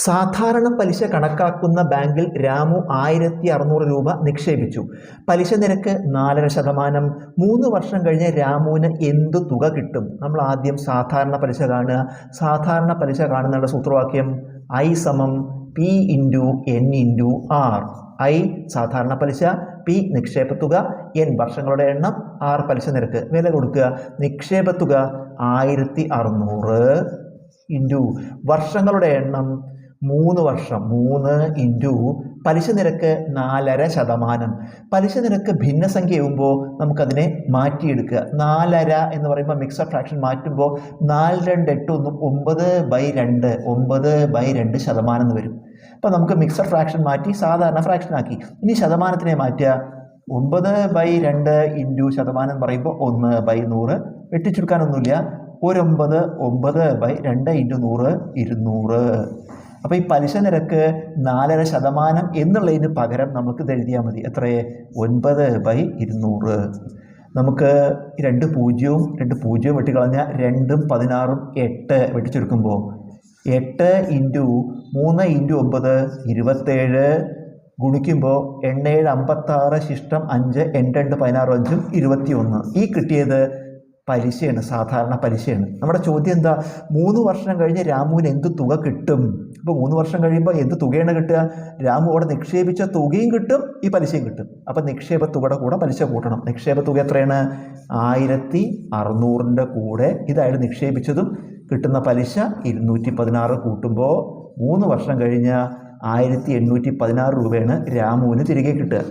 സാധാരണ പലിശ കണക്കാക്കുന്ന ബാങ്കിൽ രാമു 1600 രൂപ നിക്ഷേപിച്ചു. പലിശ നിരക്ക് 4.5%. 3 വർഷം കഴിഞ്ഞ് രാമുവിന് എന്ത് തുക കിട്ടും? നമ്മൾ ആദ്യം സാധാരണ പലിശ കാണുക. സാധാരണ പലിശ കാണുന്നതിനുള്ള സൂത്രവാക്യം I സമം P into N into R. I സാധാരണ പലിശ, P നിക്ഷേപത്തുക, N വർഷങ്ങളുടെ എണ്ണം, R പലിശ നിരക്ക്. വില കൊടുക്കുക. നിക്ഷേപത്തുക 1600 ഇൻറ്റു വർഷങ്ങളുടെ എണ്ണം 3 വർഷം, 3 ഇൻറ്റു പലിശ നിരക്ക് 4.5%. പലിശ നിരക്ക് ഭിന്നസംഖ്യയാകുമ്പോൾ നമുക്കതിനെ മാറ്റിയെടുക്കുക. 4.5 എന്ന് പറയുമ്പോൾ മിക്സഡ് ഫ്രാക്ഷൻ മാറ്റുമ്പോൾ 4 2 8 9/2 9/2% എന്ന് വരും. അപ്പോൾ നമുക്ക് മിക്സഡ് ഫ്രാക്ഷൻ മാറ്റി സാധാരണ ഫ്രാക്ഷൻ ആക്കി. ഇനി ശതമാനത്തിനെ മാറ്റുക. 9/2 ഇൻറ്റു ശതമാനം എന്ന് പറയുമ്പോൾ 1/100. വെട്ടിച്ചുരുക്കാനൊന്നുമില്ല. 9 9/2 ഇൻറ്റു 100 200. അപ്പോൾ ഈ പലിശ നിരക്ക് 4.5% എന്നുള്ളതിന് പകരം നമുക്ക് ഇത് എഴുതിയാൽ മതി. എത്രയേ? 9/200. നമുക്ക് 2 0 വെട്ടിക്കളഞ്ഞാൽ 2 16 8 വെട്ടിച്ചുരുക്കുമ്പോൾ 8 ഇൻറ്റു 3 ഇൻറ്റു 9 27 ഗുണിക്കുമ്പോൾ 8 7 56 ശിഷ്ടം 5 8 2 16 5 21. ഈ കിട്ടിയത് പലിശയാണ്, സാധാരണ പലിശയാണ്. നമ്മുടെ ചോദ്യം എന്താ? 3 വർഷം കഴിഞ്ഞ് രാമുവിന് എന്ത് തുക കിട്ടും? അപ്പോൾ 3 വർഷം കഴിയുമ്പോൾ എന്ത് തുകയാണ് കിട്ടുക? രാമു അവിടെ നിക്ഷേപിച്ച തുകയും കിട്ടും, ഈ പലിശയും കിട്ടും. അപ്പം നിക്ഷേപ തുകയുടെ കൂടെ പലിശ കൂട്ടണം. നിക്ഷേപ തുക എത്രയാണ്? 1600ൻ്റെ കൂടെ ഇതായിട്ട് നിക്ഷേപിച്ചതും കിട്ടുന്ന പലിശ 216 കൂട്ടുമ്പോൾ 3 വർഷം കഴിഞ്ഞ് 1816 രൂപയാണ് രാമുവിന് തിരികെ കിട്ടുക.